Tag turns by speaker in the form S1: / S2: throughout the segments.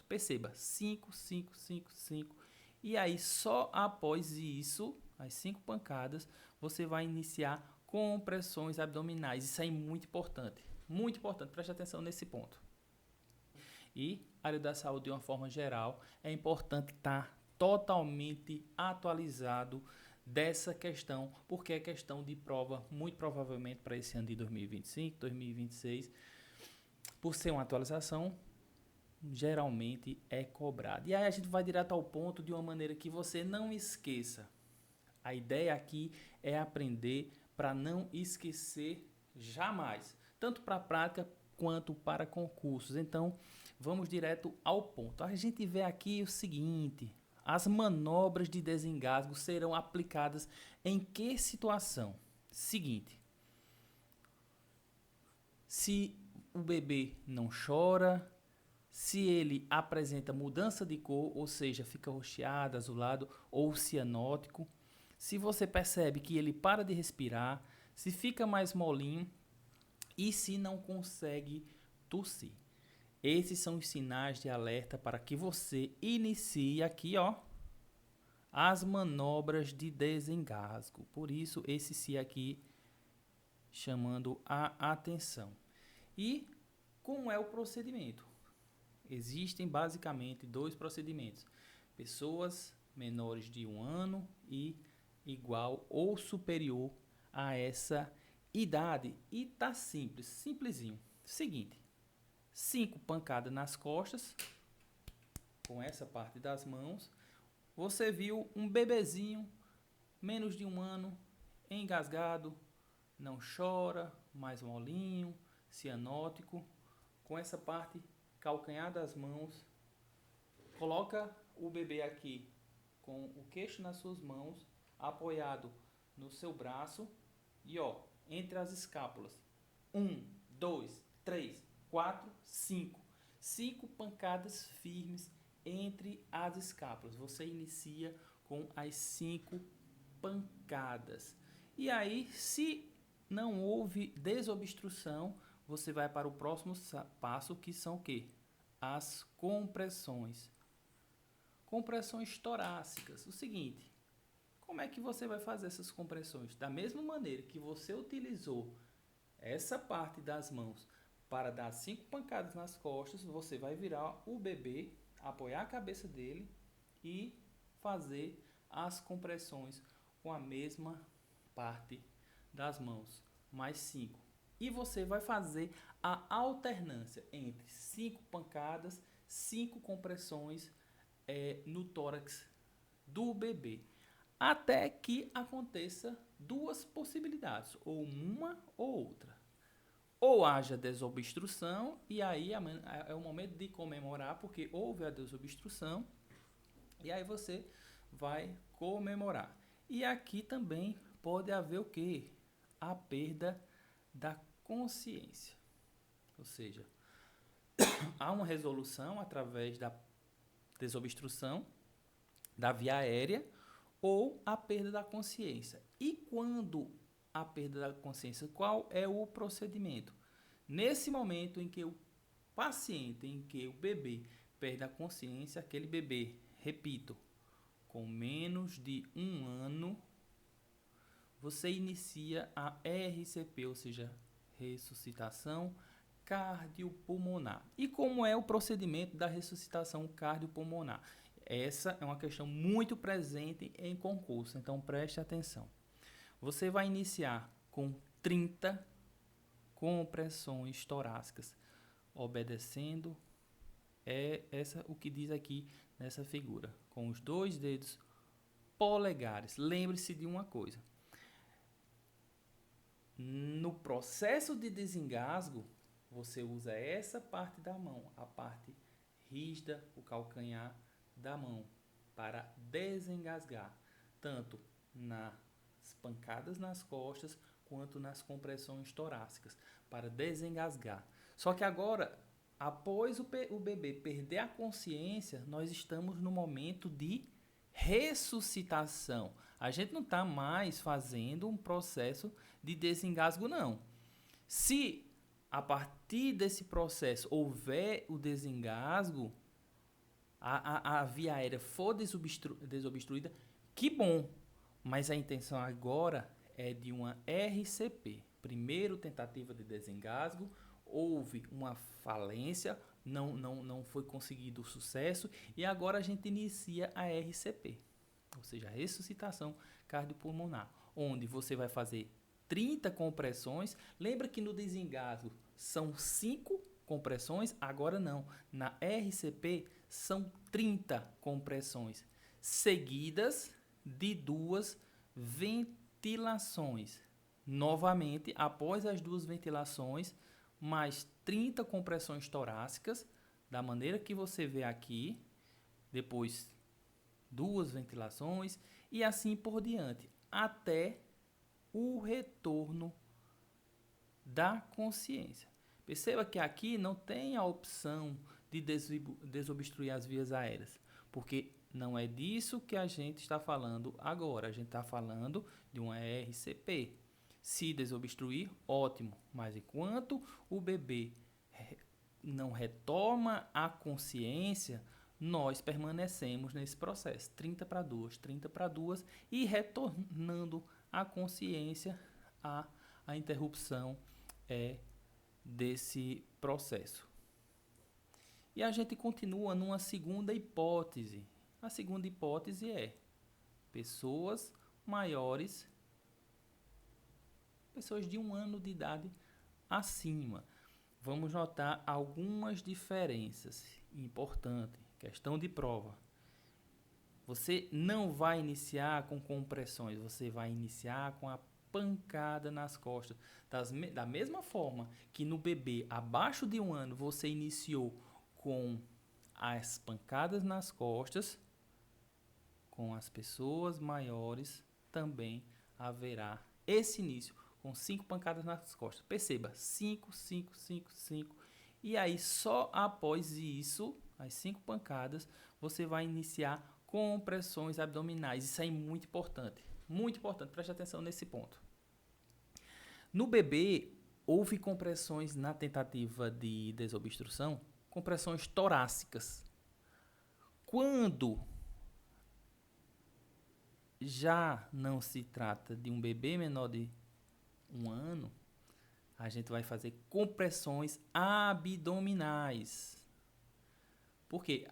S1: Perceba, 5, 5, 5, 5. E aí, só após isso, as 5 pancadas, você vai iniciar compressões abdominais. Isso aí é muito importante. Muito importante, preste atenção nesse ponto. E a área da saúde, de uma forma geral, é importante estar totalmente atualizado dessa questão, porque é questão de prova, muito provavelmente para esse ano de 2025, 2026, por ser uma atualização, geralmente é cobrado. E aí a gente vai direto ao ponto de uma maneira que você não esqueça. A ideia aqui é aprender para não esquecer jamais, tanto para a prática quanto para concursos. Então, vamos direto ao ponto. A gente vê aqui o seguinte: as manobras de desengasgo serão aplicadas em que situação? Seguinte: se o bebê não chora, se ele apresenta mudança de cor, ou seja, fica roxeado, azulado ou cianótico, se você percebe que ele para de respirar, se fica mais molinho e se não consegue tossir. Esses são os sinais de alerta para que você inicie aqui, ó, as manobras de desengasgo. Por isso, esse sim aqui chamando a atenção. E como é o procedimento? Existem basicamente 2 procedimentos. Pessoas menores de 1 ano e igual ou superior a essa idade. E tá simples, simplesinho. Seguinte: 5 pancadas nas costas, com essa parte das mãos. Você viu um bebezinho, menos de 1 ano, engasgado, não chora, mais molinho, cianótico, com essa parte calcanhar das mãos. Coloca o bebê aqui com o queixo nas suas mãos, apoiado no seu braço e ó, entre as escápulas. 1, 2, 3, 4, 5. 5 pancadas firmes entre as escápulas. Você inicia com as 5 pancadas. E aí, se não houve desobstrução, você vai para o próximo passo, que são o quê? As compressões. Compressões torácicas. O seguinte: como é que você vai fazer essas compressões? Da mesma maneira que você utilizou essa parte das mãos para dar 5 pancadas nas costas, você vai virar o bebê, apoiar a cabeça dele e fazer as compressões com a mesma parte das mãos, mais 5. E você vai fazer a alternância entre 5 pancadas, 5 compressões no tórax do bebê, até que aconteça 2 possibilidades, ou uma ou outra. Ou haja desobstrução, e aí é o momento de comemorar, porque houve a desobstrução, e aí você vai comemorar. E aqui também pode haver o quê? A perda da consciência. Ou seja, há uma resolução através da desobstrução da via aérea ou a perda da consciência. E quando a perda da consciência, qual é o procedimento? Nesse momento em que o paciente, em que o bebê perde a consciência, aquele bebê, repito, com menos de 1 ano, você inicia a RCP, ou seja, ressuscitação cardiopulmonar. E como é o procedimento da ressuscitação cardiopulmonar? Essa é uma questão muito presente em concurso, então preste atenção. Você vai iniciar com 30 compressões torácicas, obedecendo o que diz aqui nessa figura, com os 2 dedos polegares. Lembre-se de uma coisa: no processo de desengasgo, você usa essa parte da mão, a parte rígida, o calcanhar da mão, para desengasgar, tanto nas pancadas nas costas quanto nas compressões torácicas, para desengasgar. Só que agora, após o bebê perder a consciência, nós estamos no momento de ressuscitação. A gente não está mais fazendo um processo de desengasgo, não. Se a partir desse processo houver o desengasgo, a via aérea for desobstruída, que bom. Mas a intenção agora é de uma RCP. Primeiro tentativa de desengasgo, houve uma falência, não foi conseguido o sucesso e agora a gente inicia a RCP, ou seja, a ressuscitação cardiopulmonar, onde você vai fazer 30 compressões. Lembra que no desengasgo são 5 compressões? Agora não. Na RCP são 30 compressões seguidas de 2 ventilações. Novamente, após as 2 ventilações, mais 30 compressões torácicas, da maneira que você vê aqui, depois 2 ventilações e assim por diante, até o retorno da consciência. Perceba que aqui não tem a opção de desobstruir as vias aéreas, porque não é disso que a gente está falando agora. A gente está falando de uma RCP. Se desobstruir, ótimo, mas enquanto o bebê não retoma a consciência, nós permanecemos nesse processo, 30 para 2, 30 para 2, e retornando a consciência, a interrupção desse processo. E a gente continua numa segunda hipótese. A segunda hipótese é pessoas maiores, pessoas de 1 ano de idade acima. Vamos notar algumas diferenças importantes. Questão de prova. Você não vai iniciar com compressões, você vai iniciar com a pancada nas costas. Da mesma forma que no bebê abaixo de 1 ano você iniciou com as pancadas nas costas, com as pessoas maiores também haverá esse início com 5 pancadas nas costas. Perceba, 5, 5, 5, 5. E aí só após isso, as 5 pancadas, você vai iniciar compressões abdominais. Isso aí é muito importante, preste atenção nesse ponto. No bebê, houve compressões na tentativa de desobstrução, compressões torácicas. Quando já não se trata de um bebê menor de 1 ano, a gente vai fazer compressões abdominais. Porque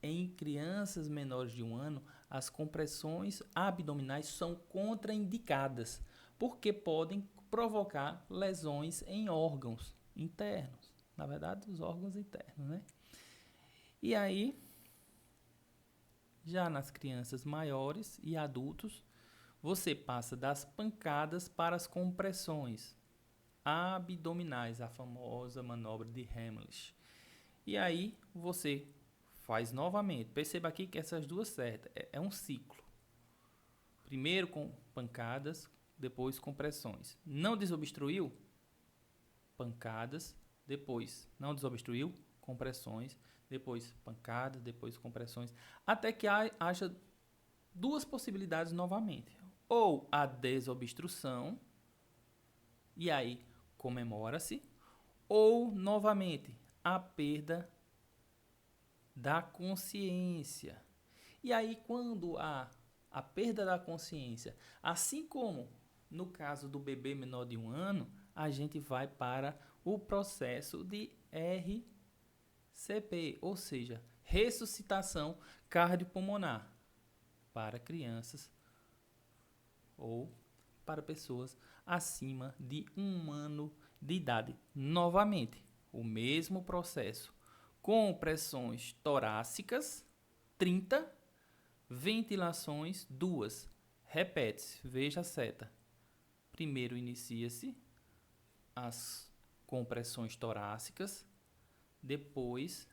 S1: em crianças menores de 1 ano, as compressões abdominais são contraindicadas, porque podem provocar lesões em órgãos internos. Na verdade, os órgãos internos, né? E aí, já nas crianças maiores e adultos, você passa das pancadas para as compressões abdominais, a famosa manobra de Heimlich. E aí você faz novamente. Perceba aqui que essas duas certas é um ciclo. Primeiro com pancadas, depois compressões. Não desobstruiu? Pancadas, depois não desobstruiu? Compressões, depois pancadas, depois compressões, até que haja 2 possibilidades novamente. Ou a desobstrução, e aí comemora-se, ou novamente a perda da consciência. E aí quando a perda da consciência, assim como no caso do bebê menor de 1 ano, a gente vai para o processo de RCP, ou seja, ressuscitação cardiopulmonar para crianças ou para pessoas acima de 1 ano de idade. Novamente, o mesmo processo. Compressões torácicas, 30. Ventilações, 2. Repete-se, veja a seta. Primeiro inicia-se as compressões torácicas, depois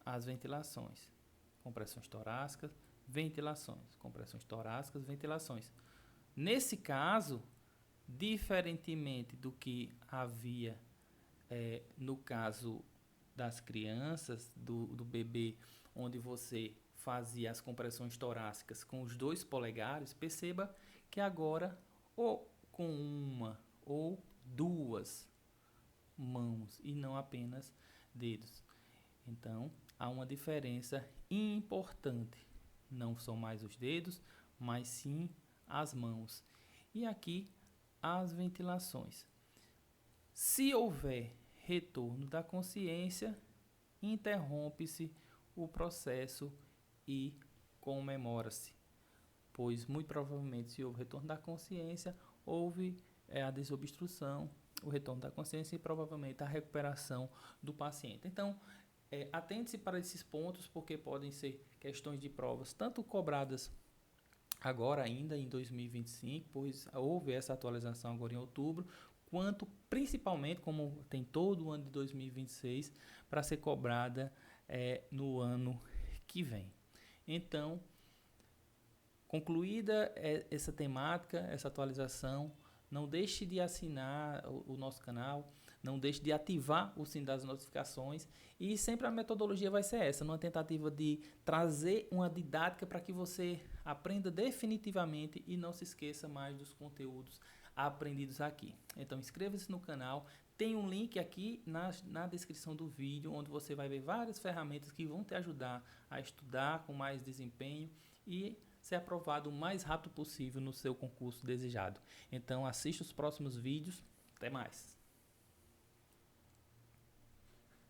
S1: as ventilações. Compressões torácicas, ventilações. Compressões torácicas, ventilações. Nesse caso, diferentemente do que havia no caso das crianças, do bebê, onde você fazia as compressões torácicas com os 2 polegares, perceba que agora ou com 1 ou 2 mãos e não apenas dedos. Então, há uma diferença importante. Não são mais os dedos, mas sim as mãos. E aqui as ventilações. Se houver retorno da consciência, interrompe-se o processo e comemora-se, pois muito provavelmente, se houve retorno da consciência, houve a desobstrução, o retorno da consciência e provavelmente a recuperação do paciente. Então, atente-se para esses pontos, porque podem ser questões de provas tanto cobradas agora ainda em 2025, pois houve essa atualização agora em outubro, quanto principalmente, como tem todo o ano de 2026, para ser cobrada no ano que vem. Então, concluída essa temática, essa atualização, não deixe de assinar o nosso canal, não deixe de ativar o sino das notificações e sempre a metodologia vai ser essa, numa tentativa de trazer uma didática para que você aprenda definitivamente e não se esqueça mais dos conteúdos aprendidos aqui. Então inscreva-se no canal, tem um link aqui na descrição do vídeo onde você vai ver várias ferramentas que vão te ajudar a estudar com mais desempenho e ser aprovado o mais rápido possível no seu concurso desejado. Então assista os próximos vídeos. Até mais!